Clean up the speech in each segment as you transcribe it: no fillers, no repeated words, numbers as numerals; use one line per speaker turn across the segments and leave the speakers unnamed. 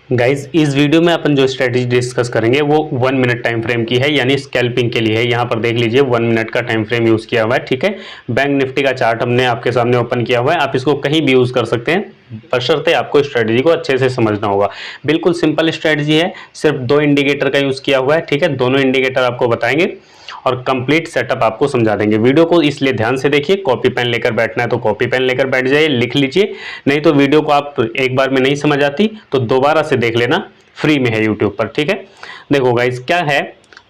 Guys इस video में अपन जो स्ट्रेटजी डिस्कस करेंगे वो 1 मिनट टाइम फ्रेम की है, यानी स्कैल्पिंग के लिए है। यहाँ पर देख लीजिए 1 मिनट का टाइम फ्रेम यूज़ किया हुआ है। ठीक है, बैंक निफ्टी का चार्ट हमने आपके सामने ओपन किया हुआ है। आप इसको कहीं भी यूज़ कर सकते हैं, बशर्ते आपको स्ट्रेटजी को अच्छे से समझना होगा। बिल्कुल सिंपल स्ट्रेटजी है, सिर्फ 2 इंडिकेटर का यूज़ किया हुआ है। ठीक है, दोनों इंडिकेटर आपको बताएंगे और कंप्लीट सेटअप आपको समझा देंगे। वीडियो को इसलिए ध्यान से देखिए, कॉपी पेन लेकर बैठना है तो कॉपी पेन लेकर बैठ जाइए, लिख लीजिए। नहीं तो वीडियो को आप एक बार में नहीं समझ आती तो दोबारा से देख लेना, फ्री में है यूट्यूब पर। ठीक है, देखो गाइस क्या है,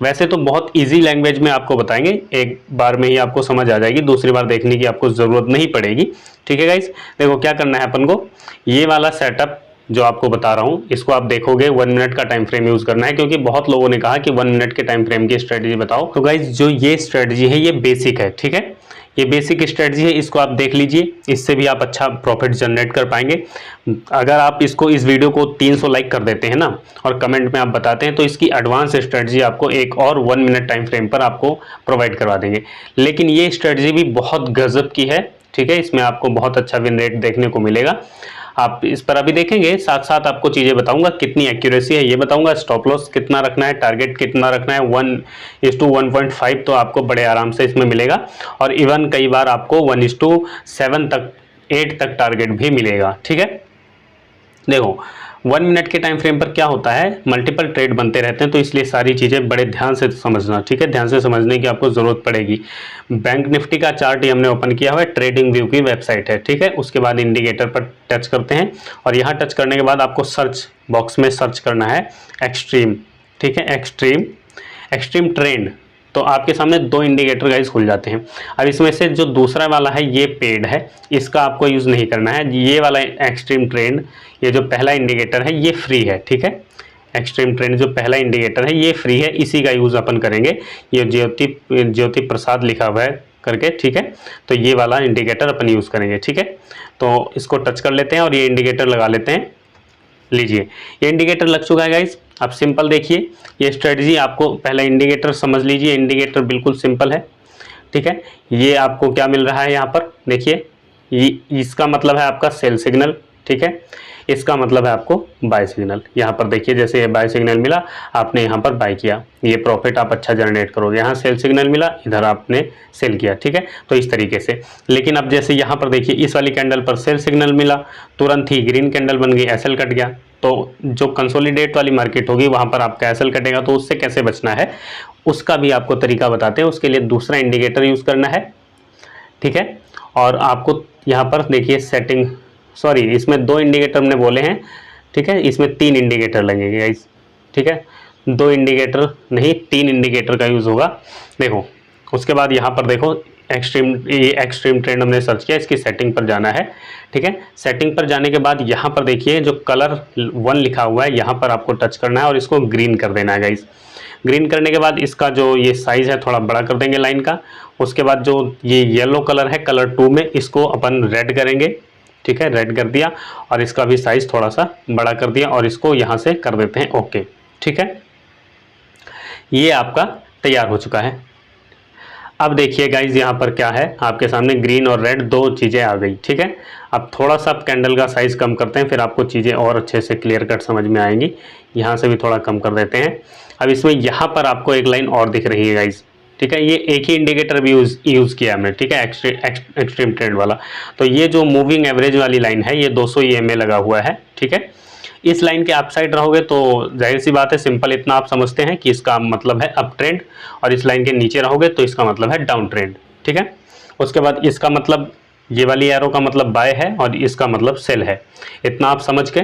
वैसे तो बहुत इजी लैंग्वेज में आपको बताएंगे, एक बार में ही आपको समझ आ जाएगी, दूसरी बार देखने की आपको ज़रूरत नहीं पड़ेगी। ठीक है गाइस, देखो क्या करना है अपन को, ये वाला सेटअप जो आपको बता रहा हूँ इसको आप देखोगे 1 मिनट का टाइम फ्रेम यूज़ करना है, क्योंकि बहुत लोगों ने कहा कि 1 मिनट के टाइम फ्रेम की स्ट्रेटजी बताओ। तो गाइस जो ये स्ट्रेटजी है ये बेसिक है। ठीक है, ये बेसिक स्ट्रेटजी है, इसको आप देख लीजिए, इससे भी आप अच्छा प्रॉफिट जनरेट कर पाएंगे। अगर आप इसको इस वीडियो को 300 लाइक कर देते हैं ना और कमेंट में आप बताते हैं तो इसकी एडवांस स्ट्रेटजी आपको एक और 1 मिनट टाइम फ्रेम पर आपको प्रोवाइड करवा देंगे। लेकिन ये स्ट्रेटजी भी बहुत गजब की है। ठीक है, इसमें आपको बहुत अच्छा विन रेट देखने को मिलेगा। आप इस पर अभी देखेंगे, साथ साथ आपको चीज़ें बताऊंगा, कितनी एक्यूरेसी है ये बताऊंगा, स्टॉप लॉस कितना रखना है, टारगेट कितना रखना है, 1:1.5 तो आपको बड़े आराम से इसमें मिलेगा। और इवन कई बार आपको 1:7 तक 8 तक टारगेट भी मिलेगा। ठीक है, देखो 1 मिनट के टाइम फ्रेम पर क्या होता है, मल्टीपल ट्रेड बनते रहते हैं, तो इसलिए सारी चीज़ें बड़े ध्यान से समझना। ठीक है, ध्यान से समझने की आपको ज़रूरत पड़ेगी। बैंक निफ्टी का चार्ट ये हमने ओपन किया हुआ है, ट्रेडिंग व्यू की वेबसाइट है। ठीक है, उसके बाद इंडिकेटर पर टच करते हैं और यहाँ टच करने के बाद आपको सर्च बॉक्स में सर्च करना है एक्सट्रीम। ठीक है, एक्सट्रीम ट्रेंड, तो आपके सामने 2 इंडिकेटर गाइस खुल जाते हैं। अब इसमें से जो दूसरा वाला है ये पेड है, इसका आपको यूज़ नहीं करना है। ये वाला एक्सट्रीम ट्रेंड, ये जो पहला इंडिकेटर है ये फ्री है। ठीक है, एक्सट्रीम ट्रेंड जो पहला इंडिकेटर है ये फ्री है, इसी का यूज़ अपन करेंगे। ये ज्योति प्रसाद लिखा हुआ है करके। ठीक है, तो ये वाला इंडिकेटर अपन यूज़ करेंगे। ठीक है, तो इसको टच कर लेते हैं और ये इंडिकेटर लगा लेते हैं। लीजिए ये इंडिकेटर लग चुका है गाइस। आप सिंपल देखिए, ये स्ट्रेटजी आपको पहला इंडिकेटर समझ लीजिए, इंडिकेटर बिल्कुल सिंपल है। ठीक है, ये आपको क्या मिल रहा है यहाँ पर देखिए, ये इसका मतलब है आपका सेल सिग्नल। ठीक है, इसका मतलब है आपको बाय सिग्नल। यहाँ पर देखिए, जैसे ये बाय सिग्नल मिला, आपने यहाँ पर बाय किया, ये प्रॉफिट आप अच्छा जनरेट करोगे। यहाँ सेल सिग्नल मिला, इधर आपने सेल किया। ठीक है, तो इस तरीके से। लेकिन अब जैसे यहाँ पर देखिए, इस वाली कैंडल पर सेल सिग्नल मिला, तुरंत ही ग्रीन कैंडल बन गई, एसएल कट गया। तो जो कंसोलिडेट वाली मार्केट होगी वहाँ पर आपका एसएल कटेगा, तो उससे कैसे बचना है उसका भी आपको तरीका बताते हैं। उसके लिए दूसरा इंडिकेटर यूज़ करना है। ठीक है, और आपको यहाँ पर देखिए सेटिंग, सॉरी इसमें 2 इंडिकेटर हमने बोले हैं। ठीक है, इसमें 3 इंडिकेटर लगेंगे गाइस। ठीक है, 2 इंडिकेटर नहीं 3 इंडिकेटर का यूज़ होगा। देखो उसके बाद यहाँ पर देखो एक्सट्रीम ट्रेंड हमने सर्च किया, इसकी सेटिंग पर जाना है। ठीक है, सेटिंग पर जाने के बाद यहाँ पर देखिए जो कलर 1 लिखा हुआ है, यहाँ पर आपको टच करना है और इसको ग्रीन कर देना है गाइस। ग्रीन करने के बाद इसका जो ये साइज़ है थोड़ा बड़ा कर देंगे लाइन का। उसके बाद जो ये येलो कलर है कलर 2 में, इसको अपन रेड करेंगे। ठीक है, रेड कर दिया और इसका भी साइज़ थोड़ा सा बड़ा कर दिया और इसको यहाँ से कर देते हैं ओके। ठीक है, ये आपका तैयार हो चुका है। अब देखिए गाइज यहाँ पर क्या है, आपके सामने ग्रीन और रेड 2 चीज़ें आ गई। ठीक है, अब थोड़ा सा कैंडल का साइज़ कम करते हैं, फिर आपको चीज़ें और अच्छे से क्लियर कट समझ में आएंगी। यहाँ से भी थोड़ा कम कर देते हैं। अब इसमें यहाँ पर आपको एक लाइन और दिख रही है गाइज। ठीक है, ये एक ही इंडिकेटर भी यूज़ किया हमने। ठीक है, एक्सट्रीम ट्रेंड वाला। तो ये जो मूविंग एवरेज वाली लाइन है ये 200 EMA लगा हुआ है। ठीक है, इस लाइन के अप साइड रहोगे तो जाहिर सी बात है, सिंपल इतना आप समझते हैं कि इसका मतलब है अप ट्रेंड, और इस लाइन के नीचे रहोगे तो इसका मतलब है डाउन ट्रेंड। ठीक है, उसके बाद इसका मतलब, ये वाली एरो का मतलब बाय है और इसका मतलब सेल है। इतना आप समझ के,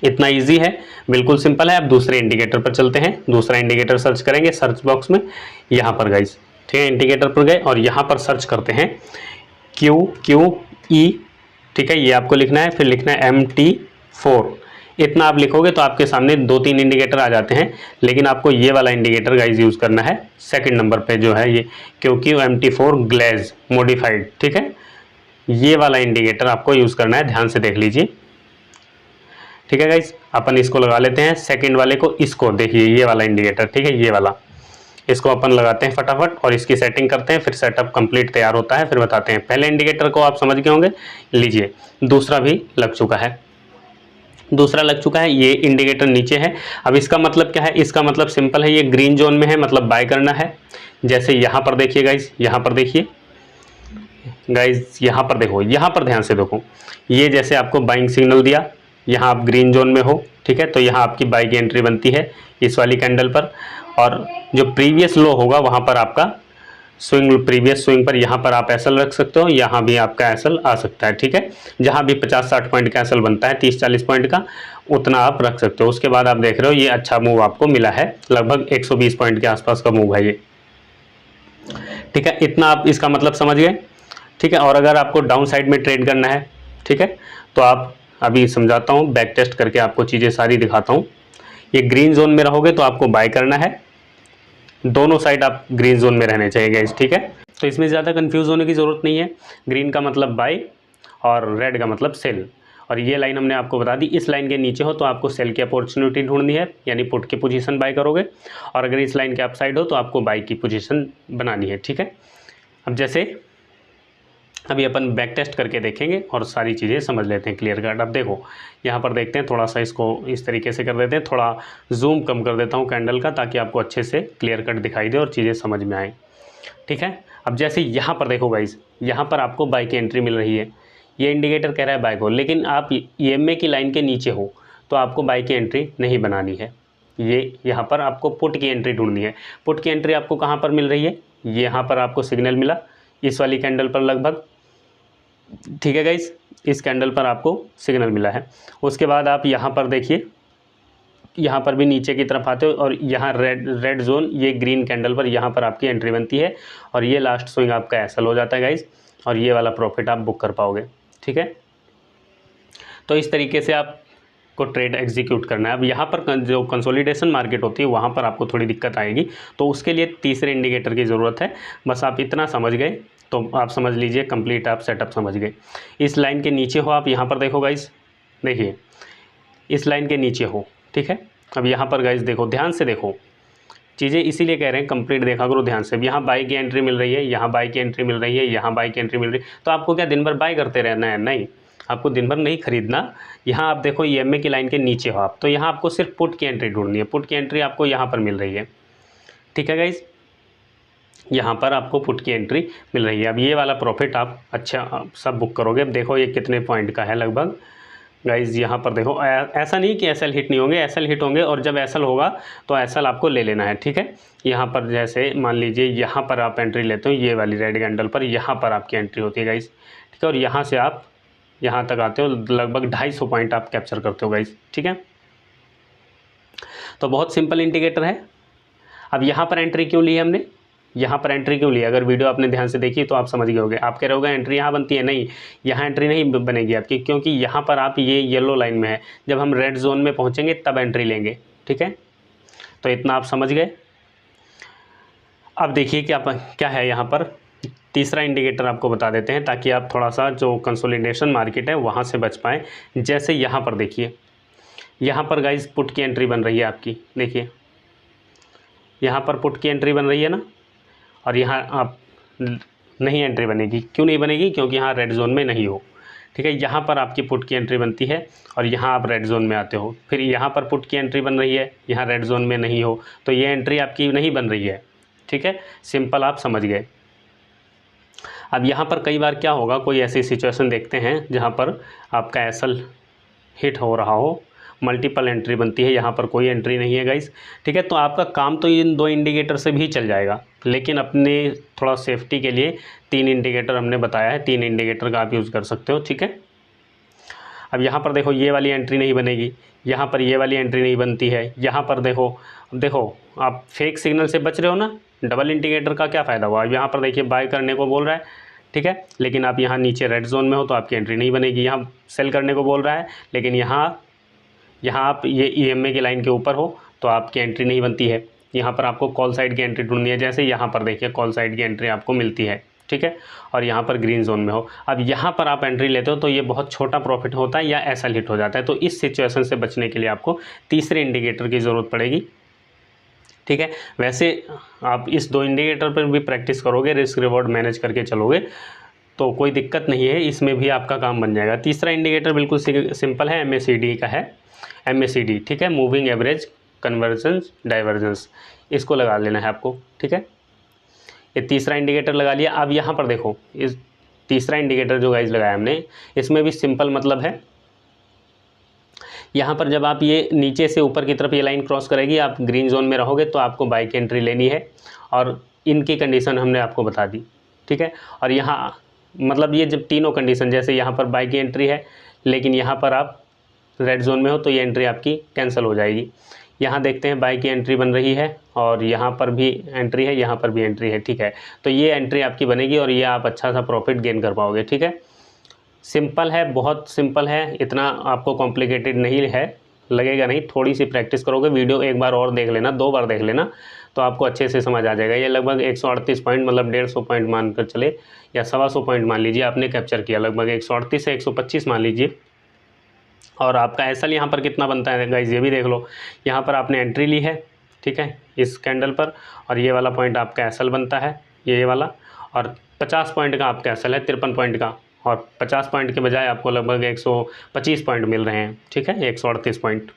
इतना इजी है, बिल्कुल सिंपल है। अब दूसरे इंडिकेटर पर चलते हैं। दूसरा इंडिकेटर सर्च करेंगे सर्च बॉक्स में, यहाँ पर गाइस। ठीक है, इंडिकेटर पर गए और यहाँ पर सर्च करते हैं QQE। ठीक है, ये आपको लिखना है, फिर लिखना है MT4। इतना आप लिखोगे तो आपके सामने 2-3 इंडिकेटर आ जाते हैं, लेकिन आपको ये वाला इंडिकेटर गाइस यूज़ करना है सेकंड नंबर पे, जो है ये QQMT4 ग्लेज मॉडिफाइड। ठीक है, ये वाला इंडिकेटर आपको यूज़ करना है, ध्यान से देख लीजिए। ठीक है गाइस, अपन इसको लगा लेते हैं सेकंड वाले को, इसको देखिए ये वाला इंडिकेटर। ठीक है, ये वाला, इसको अपन लगाते हैं फटाफट और इसकी सेटिंग करते हैं, फिर सेटअप कंप्लीट तैयार होता है, फिर बताते हैं। पहले इंडिकेटर को आप समझ गए होंगे, लीजिए दूसरा भी लग चुका है। दूसरा लग चुका है, ये इंडिकेटर नीचे है। अब इसका मतलब क्या है, इसका मतलब सिंपल है, ये ग्रीन जोन में है, मतलब बाय करना है। जैसे यहाँ पर देखिए गाइज, यहाँ पर देखिए गाइज, यहाँ पर देखो, यहाँ पर ध्यान से देखो, ये जैसे आपको बाइंग सिग्नल दिया, यहाँ आप ग्रीन जोन में हो, ठीक है, तो यहाँ आपकी बाई की एंट्री बनती है इस वाली कैंडल पर। और जो प्रीवियस लो होगा वहाँ पर आपका स्विंग, प्रीवियस स्विंग पर यहाँ पर आप एसएल रख सकते हो, यहाँ भी आपका एसएल आ सकता है, ठीक है। जहाँ भी 50-60 पॉइंट का एसएल बनता है, 30-40 पॉइंट का, उतना आप रख सकते हो। उसके बाद आप देख रहे हो ये अच्छा मूव आपको मिला है, लगभग 120 पॉइंट के आसपास का मूव है ये, ठीक है। इतना आप इसका मतलब समझ गए, ठीक है। और अगर आपको डाउन साइड में ट्रेड करना है, ठीक है, तो आप अभी समझाता हूँ, बैक टेस्ट करके आपको चीज़ें सारी दिखाता हूँ। ये ग्रीन जोन में रहोगे तो आपको बाय करना है, दोनों साइड आप ग्रीन जोन में रहने चाहिए गाइस, ठीक है। तो इसमें ज़्यादा कंफ्यूज होने की ज़रूरत नहीं है, ग्रीन का मतलब बाय और रेड का मतलब सेल। और ये लाइन हमने आपको बता दी, इस लाइन के नीचे हो तो आपको सेल की अपॉर्चुनिटी ढूंढनी है, यानी पुट की पोजीशन बाय करोगे, और अगर इस लाइन के अप साइड हो तो आपको बाय की पोजीशन बनानी है, ठीक है। अब जैसे अभी अपन बैक टेस्ट करके देखेंगे और सारी चीज़ें समझ लेते हैं क्लियर कट। अब देखो यहाँ पर देखते हैं, थोड़ा सा इसको इस तरीके से कर देते हैं, थोड़ा जूम कम कर देता हूँ कैंडल का, ताकि आपको अच्छे से क्लियर कट दिखाई दे और चीज़ें समझ में आए, ठीक है। अब जैसे यहाँ पर देखो गाइज, यहाँ पर आपको बाय की एंट्री मिल रही है, ये इंडिकेटर कह रहा है बाय को, लेकिन आप EMA की लाइन के नीचे हो तो आपको बाय की एंट्री नहीं बनानी है, ये यहाँ पर आपको पुट की एंट्री ढूंढनी है। पुट की एंट्री आपको कहाँ पर मिल रही है, यहाँ पर आपको सिग्नल मिला इस वाली कैंडल पर लगभग, ठीक है गाइस, इस कैंडल पर आपको सिग्नल मिला है। उसके बाद आप यहाँ पर देखिए, यहाँ पर भी नीचे की तरफ आते हो और यहाँ रेड जोन, ये ग्रीन कैंडल पर यहाँ पर आपकी एंट्री बनती है, और ये लास्ट स्विंग आपका एसएल हो जाता है गाइस, और ये वाला प्रॉफिट आप बुक कर पाओगे, ठीक है। तो इस तरीके से आप को ट्रेड एग्जीक्यूट करना है। अब यहाँ पर जो कंसोलिडेशन मार्केट होती है वहाँ पर आपको थोड़ी दिक्कत आएगी, तो उसके लिए तीसरे इंडिकेटर की ज़रूरत है। बस आप इतना समझ गए तो आप समझ लीजिए कंप्लीट आप सेटअप समझ गए। इस लाइन के नीचे हो आप, यहाँ पर देखो गाइस, देखिए इस लाइन के नीचे हो, ठीक है। अब यहाँ पर गाइस देखो, ध्यान से देखो, चीज़ें इसीलिए कह रहे हैं कंप्लीट देखा करो ध्यान से। यहाँ बाई की एंट्री मिल रही है, यहाँ बाई की एंट्री मिल रही है, यहाँ बाई की एंट्री मिल रही है, तो आपको क्या दिन भर बाई करते रहना है? नहीं, आपको दिन भर नहीं खरीदना। यहाँ आप देखो EMA की लाइन के नीचे हो आप, तो यहाँ आपको सिर्फ पुट की एंट्री ढूंढनी है। पुट की एंट्री आपको यहाँ पर मिल रही है, ठीक है गाइज, यहाँ पर आपको पुट की एंट्री मिल रही है। अब ये वाला प्रॉफिट आप अच्छा सब बुक करोगे। अब देखो ये कितने पॉइंट का है लगभग गाइज, यहाँ पर देखो, ऐसा नहीं कि एसएल हिट नहीं होंगे, एसएल हिट होंगे, और जब एसएल होगा तो एसएल आपको ले लेना है, ठीक है। यहाँ पर जैसे मान लीजिए यहाँ पर आप एंट्री लेते हो, ये वाली रेड कैंडल पर यहाँ पर आपकी एंट्री होती है गाइज, ठीक है, और यहाँ से आप यहाँ तक आते हो, लगभग 250 पॉइंट आप कैप्चर करते हो गाइज, ठीक है। तो बहुत सिंपल इंडिकेटर है। अब यहाँ पर एंट्री क्यों ली है हमने, यहाँ पर एंट्री क्यों ली? अगर वीडियो आपने ध्यान से देखी तो आप समझ गए होंगे। आप कह रहे होगे एंट्री यहाँ बनती है, नहीं, यहाँ एंट्री नहीं बनेगी आपकी, क्योंकि यहाँ पर आप ये येलो लाइन में है, जब हम रेड जोन में पहुँचेंगे तब एंट्री लेंगे, ठीक है। तो इतना आप समझ गए। अब देखिए क्या है यहाँ पर, तीसरा इंडिकेटर आपको बता देते हैं, ताकि आप थोड़ा सा जो कंसोलिडेशन मार्केट है वहाँ से बच पाएँ। जैसे यहाँ पर देखिए, यहाँ पर गाइज पुट की एंट्री बन रही है आपकी, देखिए यहाँ पर पुट की एंट्री बन रही है ना, और यहाँ आप नहीं एंट्री बनेगी। क्यों नहीं बनेगी? क्योंकि यहाँ रेड जोन में नहीं हो, ठीक है। यहाँ पर आपकी पुट की एंट्री बनती है और यहाँ आप रेड जोन में आते हो, फिर यहाँ पर पुट की एंट्री बन रही है, यहाँ रेड जोन में नहीं हो, तो ये एंट्री आपकी नहीं बन रही है, ठीक है। सिंपल आप समझ गए। अब यहाँ पर कई बार क्या होगा, कोई ऐसी सिचुएशन देखते हैं जहाँ पर आपका एसएल हिट हो रहा हो, मल्टीपल एंट्री बनती है, यहाँ पर कोई एंट्री नहीं है गाइस, ठीक है। तो आपका काम तो इन दो इंडिकेटर से भी चल जाएगा, लेकिन अपने थोड़ा सेफ्टी के लिए 3 इंडिकेटर हमने बताया है, 3 इंडिकेटर का आप यूज़ कर सकते हो, ठीक है। अब यहाँ पर देखो ये वाली एंट्री नहीं बनेगी, यहाँ पर ये वाली एंट्री नहीं बनती है, यहाँ पर देखो आप फेक सिग्नल से बच रहे हो ना। डबल इंडिकेटर का क्या फ़ायदा हुआ? यहाँ पर देखिए बाय करने को बोल रहा है, ठीक है, लेकिन आप यहाँ नीचे रेड जोन में हो तो आपकी एंट्री नहीं बनेगी। यहाँ सेल करने को बोल रहा है, लेकिन यहाँ आप ये EMA की लाइन के ऊपर हो तो आपकी एंट्री नहीं बनती है। यहाँ पर आपको कॉल साइड की एंट्री ढूंढनी है, जैसे यहाँ पर देखिए कॉल साइड की एंट्री आपको मिलती है, ठीक है, और यहाँ पर ग्रीन जोन में हो। अब यहाँ पर आप एंट्री लेते हो तो ये बहुत छोटा प्रॉफिट होता है या एसएल हिट हो जाता है। तो इस सिचुएशन से बचने के लिए आपको तीसरे इंडिकेटर की ज़रूरत पड़ेगी, ठीक है। वैसे आप इस 2 इंडिकेटर पर भी प्रैक्टिस करोगे, रिस्क रिवॉर्ड मैनेज करके चलोगे तो कोई दिक्कत नहीं है, इसमें भी आपका काम बन जाएगा। तीसरा इंडिकेटर बिल्कुल सिंपल है, MACD का है, MACD, ठीक है, मूविंग एवरेज कन्वर्जेंस डाइवर्जेंस, इसको लगा लेना है आपको, ठीक है। ये तीसरा इंडिकेटर लगा लिया। अब यहाँ पर देखो, इस तीसरा इंडिकेटर जो गाइज लगाया हमने, इसमें भी सिंपल मतलब है। यहाँ पर जब आप ये नीचे से ऊपर की तरफ ये लाइन क्रॉस करेगी, आप ग्रीन जोन में रहोगे तो आपको बाई की एंट्री लेनी है, और इनकी कंडीशन हमने आपको बता दी, ठीक है। और यहाँ मतलब ये जब तीनों कंडीशन, जैसे यहाँ पर बाई की एंट्री है लेकिन यहाँ पर आप रेड जोन में हो तो ये एंट्री आपकी कैंसिल हो जाएगी। यहाँ देखते हैं बाई की एंट्री बन रही है, और यहाँ पर भी एंट्री है, यहाँ पर भी एंट्री है, ठीक है। तो ये एंट्री आपकी बनेगी और ये आप अच्छा सा प्रॉफिट गेन कर पाओगे, ठीक है। सिंपल है, बहुत सिंपल है, इतना आपको कॉम्प्लिकेटेड नहीं है, लगेगा नहीं। थोड़ी सी प्रैक्टिस करोगे, वीडियो एक बार और देख लेना, 2 बार देख लेना, तो आपको अच्छे से समझ आ जाएगा। ये लगभग 138 पॉइंट, मतलब 150 पॉइंट मान कर चले, या 125 पॉइंट मान लीजिए आपने कैप्चर किया, लगभग 138 से 125 मान लीजिए। और आपका एसएल यहाँ पर कितना बनता है गाइज, ये भी देख लो। यहाँ पर आपने एंट्री ली है, ठीक है, इस कैंडल पर, और ये वाला पॉइंट आपका एसएल बनता है, ये वाला, और 50 पॉइंट का आपका एसएल है, 53 पॉइंट का, और 50 पॉइंट के बजाय आपको लगभग 125 पॉइंट मिल रहे हैं, ठीक है, 138 पॉइंट।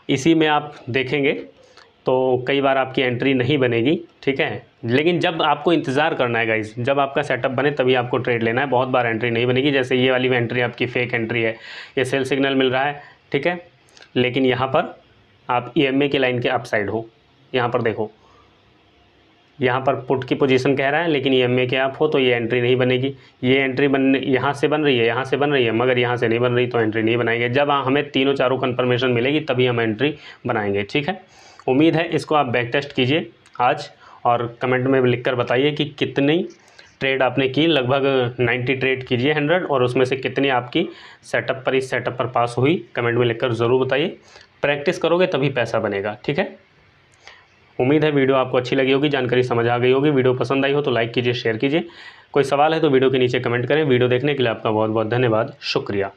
इसी में आप देखेंगे तो कई बार आपकी एंट्री नहीं बनेगी, ठीक है, लेकिन जब आपको इंतज़ार करना है गाइस, जब आपका सेटअप बने तभी आपको ट्रेड लेना है। बहुत बार एंट्री नहीं बनेगी, जैसे ये वाली एंट्री आपकी फेक एंट्री है, ये सेल सिग्नल मिल रहा है, ठीक है, लेकिन यहाँ पर आप EMA की लाइन के अप साइड हो। यहाँ पर देखो, यहाँ पर पुट की पोजीशन कह रहा है, लेकिन EMA के आप हो तो ये एंट्री नहीं बनेगी। ये एंट्री यहाँ से बन रही है, यहाँ से बन रही है, मगर यहाँ से नहीं बन रही, तो एंट्री नहीं बनाएंगे। जब हमें तीनों चारों कन्फर्मेशन मिलेगी तभी हम एंट्री बनाएंगे, ठीक है। उम्मीद है इसको आप बैक टेस्ट कीजिए आज, और कमेंट में लिख कर बताइए कि कितनी ट्रेड आपने की। लगभग 90 ट्रेड कीजिए 100, और उसमें से कितनी आपकी सेटअप पर, इस सेटअप पर पास हुई, कमेंट में लिखकर ज़रूर बताइए। प्रैक्टिस करोगे तभी पैसा बनेगा, ठीक है। उम्मीद है वीडियो आपको अच्छी लगी होगी, जानकारी समझ आ गई होगी। वीडियो पसंद आई हो तो लाइक कीजिए, शेयर कीजिए। कोई सवाल है तो वीडियो के नीचे कमेंट करें। वीडियो देखने के लिए आपका बहुत बहुत धन्यवाद, शुक्रिया।